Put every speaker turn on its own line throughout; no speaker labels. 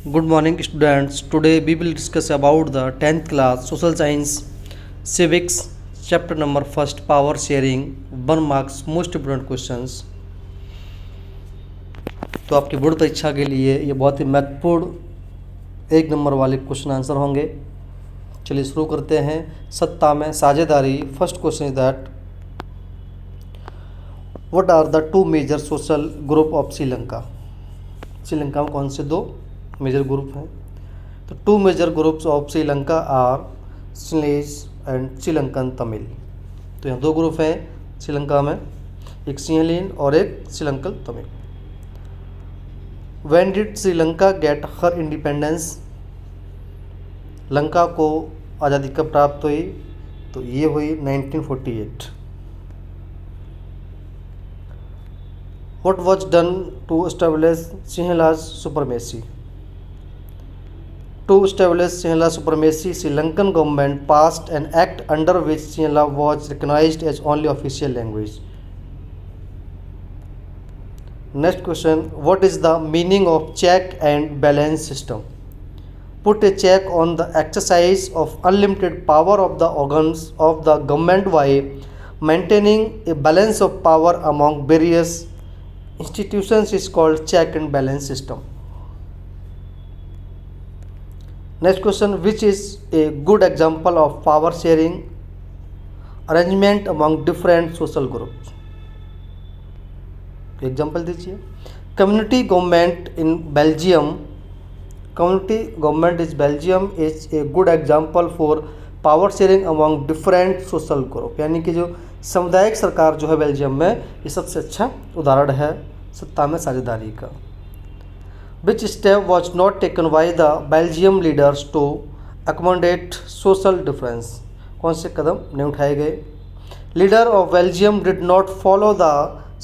Good morning students. Today we will discuss about the 10th class social science civics chapter number first power sharing 1 marks most important questions. तो आपकी board परीक्षा के लिए ये बहुत ही महत्वपूर्ण 1 नंबर वाले क्वेश्चन आंसर होंगे. चलिए शुरू करते हैं. सत्ता में साझेदारी. First question is that what are the 2 major social group of Sri Lanka. Sri Lanka में कौन से 2 मेजर ग्रुप हैं? तो 2 major groups of Sri Lanka are Sinhalese and Sri Lankan Tamil. तो यहाँ 2 ग्रुप हैं श्रीलंका में, एक सिंहलीन और एक Sri Lankan Tamil. When did Sri Lanka get her independence. Lanka को आज़ादी कब प्राप्त हुई? तो ये हुई 1948. What was done to establish Sinhala's supremacy? To establish Sinhala supremacy, Sri Lankan government passed an act under which Sinhala was recognized as only official language. Next question, what is the meaning of check and balance system? Put a check on the exercise of unlimited power of the organs of the government while maintaining a balance of power among various institutions is called check and balance system. Next question, which is a good example of power sharing arrangement among different social groups? Example दीजिए. Community government in Belgium. Community government is Belgium is a good example for power sharing among different social group. यानी कि जो सामुदायिक सरकार जो है Belgium में, ये सबसे अच्छा उदाहरण है सत्ता में साझेदारी का. Which step was not taken by the Belgium leaders to accommodate social difference? कौन से कदम नहीं उठाए गए? Leader of Belgium did not follow the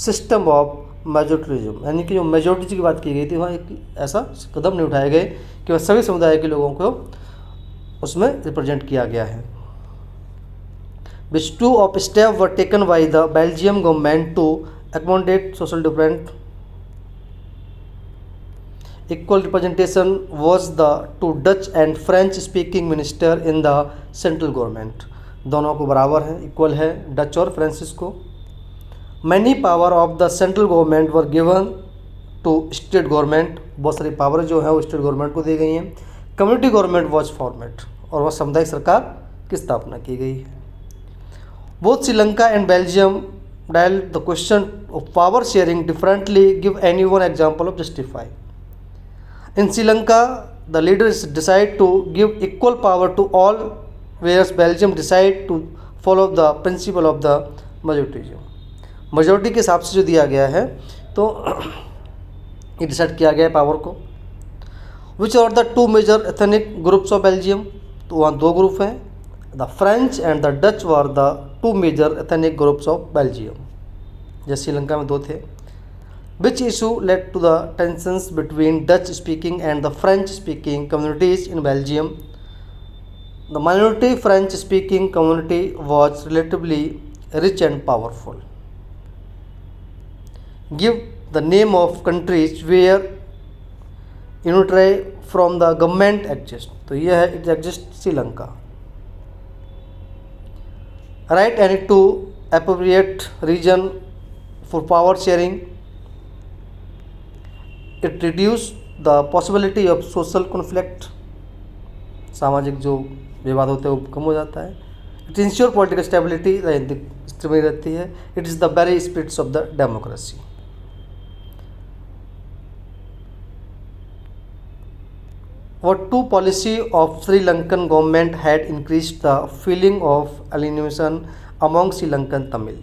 system of majoritarism. यानी कि जो मेजोरिटी की बात की गई थी वहाँ एक ऐसा कदम नहीं उठाए गए कि वह सभी समुदाय के लोगों को उसमें रिप्रेजेंट किया गया है. Which 2 of steps were taken by the Belgium government to accommodate social difference? Equal representation was the 2 Dutch and French speaking minister in the central government. दोनों को बराबर है, इक्वल है डच और फ्रांसीस को. Many power of the central government were given to state government. बहुत सारी power जो है वो स्टेट गवर्नमेंट को दी गई हैं. कम्युनिटी गवर्नमेंट वॉज फॉर्मेट और वह सामुदायिक सरकार की स्थापना की गई है. Both Sri Lanka and Belgium dealt the question of power sharing differently. Give any one example of justify. In Sri Lanka, the leaders decide to give equal power to all, whereas Belgium decide to follow the principle of the majority. majority के हिसाब से जो दिया गया है तो ये decide किया गया है पावर को. Which are the 2 major ethnic groups of Belgium? तो वहाँ 2 ग्रुप हैं. The French and the Dutch were the 2 major ethnic groups of Belgium. जैसे श्रीलंका में 2 थे. Which issue led to the tensions between Dutch speaking and the French speaking communities in Belgium? The minority French speaking community was relatively rich and powerful. Give the name of countries where unitary from the government exists. तो यह है it exists Sri Lanka. Write any 2 appropriate region for power sharing. It reduce the possibility of social conflict. सामाजिक जो विवाद होते हैं वो कम हो जाता है. It ensure political stability. राजनीतिक स्थिति रहती है. It is the very spirits of the democracy. What 2 policy of Sri Lankan government had increased the feeling of alienation among Sri Lankan Tamil?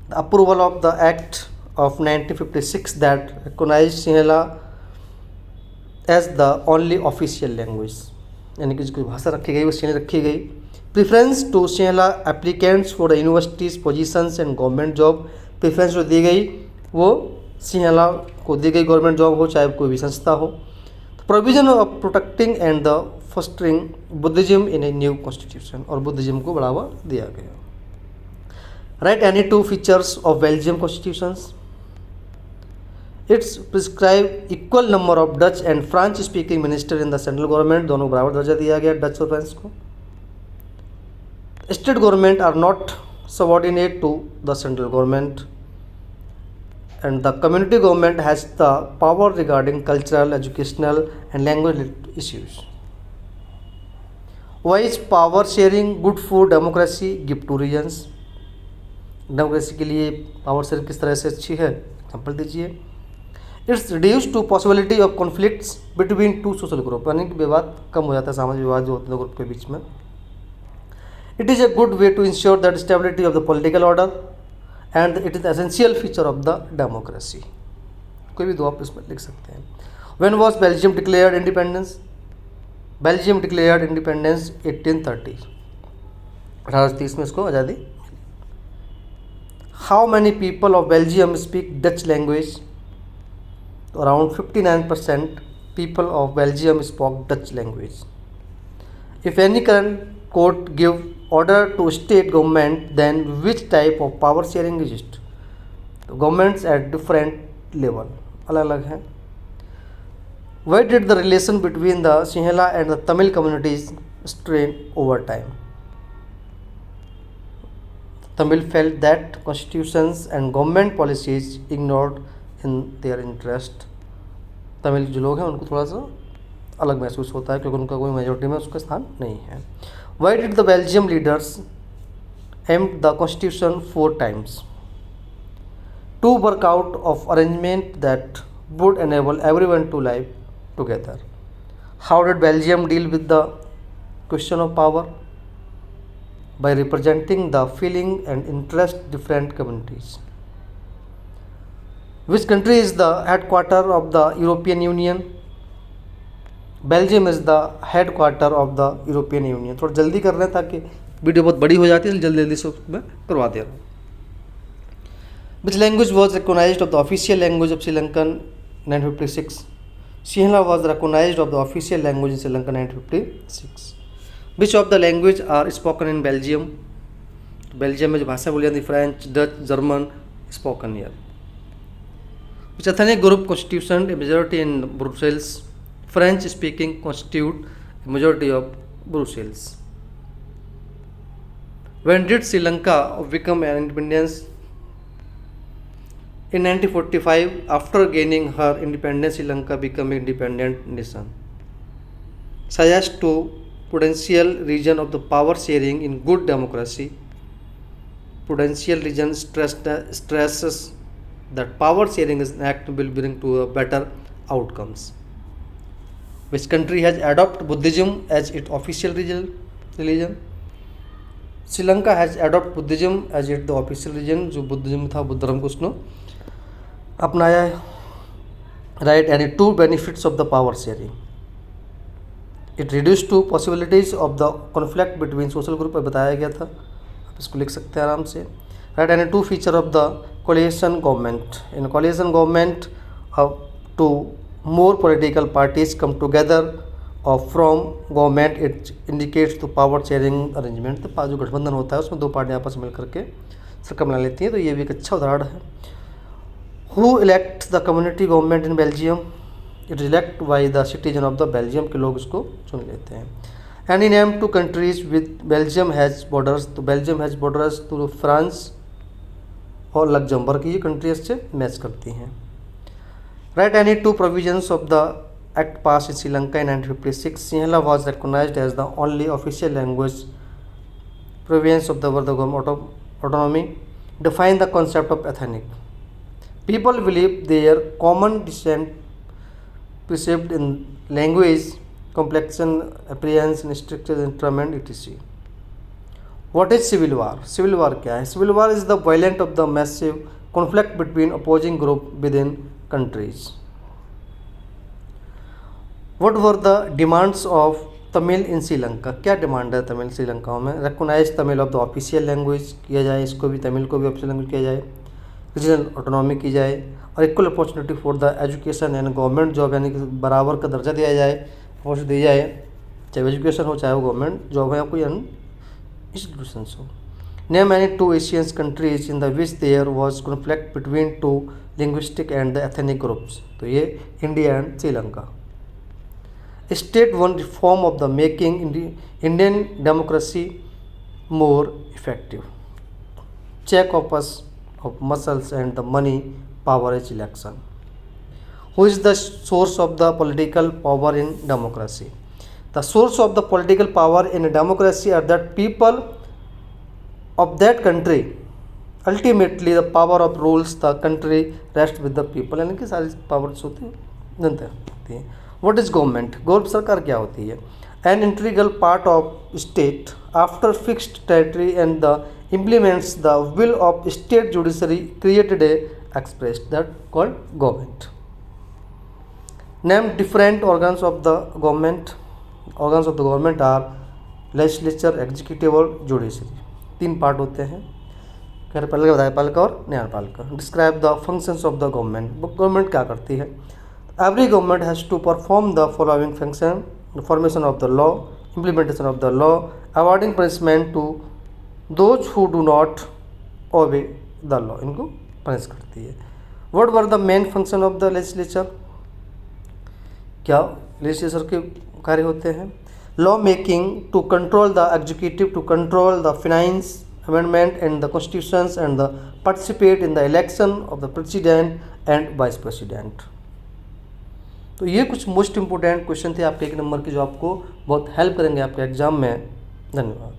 The approval of the Act of 1956 that recognized Sinhala as the only official language. यानी कि जो भाषा रखी गई वो सिंहली रखी गई. Preference to Sinhala applicants for the universities positions and government job. Preference जो दी गई वो सिंहला को दी गई गवर्नमेंट जॉब हो चाहे कोई भी संस्था हो. Provision of protecting and the fostering Buddhism in a new constitution. और बुद्धिज्म को बढ़ावा दिया गया. Write any 2 features of Belgium constitutions. It's prescribe equal number of Dutch and French speaking minister in the central government, दोनों बराबर दर्जा दिया गया डच और फ्रेंच को। State government are not subordinate to the central government and the community government has the power regarding cultural, educational and language issues. Why is power sharing good for democracy? Give two reasons. Democracy के लिए power sharing किस तरह से अच्छी है, example दीजिए। It's reduce to possibility of conflicts between two social group, यानी कि विवाद कम हो जाता है, सामाजिक विवाद जो होते हैं ग्रुप के बीच में। It is a good way to ensure that stability of the political order and it is essential feature of the democracy. कोई भी दो आप इसमें लिख सकते हैं। When was Belgium declared independence? Belgium declared independence 1830, 1830 में इसको आज़ादी। How many people of Belgium speak Dutch language? तो around 59% people of Belgium spoke Dutch language. If any current court give order to state government, then which type of power sharing exists? तो governments at different level अलग अलग हैं। Why did the relation between the Sinhala and the Tamil communities strain over time? Tamil felt that constitutions and government policies ignored in their interest. Tamil जो लोग हैं उनको थोड़ा सा अलग महसूस होता है क्योंकि उनका कोई मेजोरिटी में उसका स्थान नहीं है। Why did the Belgium leaders amend the constitution 4 times? To work out of arrangement that would enable everyone to live together. How did Belgium deal with the question of power? By representing the feeling and interest different communities. Which country is the headquarter of the European Union? Belgium is the head quarter of the European union. थोड़ा जल्दी कर रहे हैं ताकि video बहुत बड़ी हो जाती है, जल्दी जल्दी से मैं करवा दे रहा हूँ। Which language was recognised of the official language of Sri Lankan 1956? Sinhala was recognised of the official language in Sri Lanka 1956। Which of the language are spoken in Belgium? Belgium में जो भाषा बोली जाती है French, Dutch, German spoken here. Which ethnic group constitution a majority in Brussels? French speaking constitute a majority of Brussels. When did Sri Lanka become an independence? In 1945, after gaining her independence, Sri Lanka became an independent nation. Suggest to prudential region of the power sharing in good democracy. Prudential region stresses that power sharing is an act will bring to a better outcomes. Which country has adopted Buddhism as its official religion? Sri Lanka has adopted Buddhism as its the official religion. जो Buddhism था बुद्ध धर्म को उसने अपनाया है। Right, and two benefits of the power sharing. It reduced to possibilities of the conflict between social group, बताया गया था, आप इसको लिख सकते हैं आराम से। Right, and two feature of the coalition government. In coalition government, to more political parties come together or from government, it indicates to power sharing arrangement। तो जो गठबंधन होता है उसमें दो पार्टियां आपस में मिलकर के सरकार बना लेती हैं, तो ये भी एक अच्छा उदाहरण है। Who elect the community government in Belgium? It is elect by the citizen of the Belgium, के लोग इसको चुन लेते हैं। Any name to countries with Belgium has borders? तो Belgium has borders to France और लग्जमबर्ग, ये कंट्रीज से मैच करती हैं। Write any two provisions of the act passed in Sri Lanka in 1956. Sinhala was recognized as the only official language. Provisions of the autonomy. Define the concept of ethnic. People believe their common descent perceived in language, complexion, appearance, structure, instrument, etc. What is civil war? Civil war क्या है? Civil war is the violent of the massive conflict between opposing group within countries. What were the demands of Tamil in Sri Lanka? क्या demand है तमिल श्रीलंका में? Recognise Tamil of the official language किया जाए, इसको भी तमिल को भी ऑफिशियल लैंग्वेज किया जाए, रीजनल ऑटोनॉमी की जाए और equal opportunity for the education यानी गवर्नमेंट जॉब यानी कि बराबर का दर्जा दिया जाए, अपॉर्चुनिटी दी जाए, चाहे एजुकेशन हो चाहे वो गवर्नमेंट जॉब है या कोई इंस्टीट्यूशन हो। Name any two Asian countries in the which there was conflict between two linguistic and the ethnic groups. तो ये India and Sri Lanka. State one reform of the making Indian democracy more effective. Check of muscles and the money power is election. Who is the source of the political power in democracy? The source of the political power in a democracy are that people of that country. Ultimately the power of rules the country rests with the people. यानी कि सारी powers होती हैं जनता होती है. What is government? Government सरकार क्या होती है? An integral part of state after fixed territory and the implements the will of state judiciary created a expressed that called government. Name different organs of the government. Organs of the government are legislature, executive और judiciary. तीन part होते हैं. कार्यपालिका, विधायपालिका और न्यायपालिका. Describe the functions of the government. Government क्या करती है? Every government has to perform the following function: formation of the law, implementation of the law, awarding punishment to those who do not obey the law. इनको punish करती है. What were the main function of the legislature? क्या legislature के कार्य होते हैं? Law making to control the executive, to control the finance, amendment and the constitutions and the participate in the election of the president and vice president. तो ये कुछ most important question थे आपके 1 नंबर के जो आपको बहुत हेल्प करेंगे आपके एग्जाम में. धन्यवाद.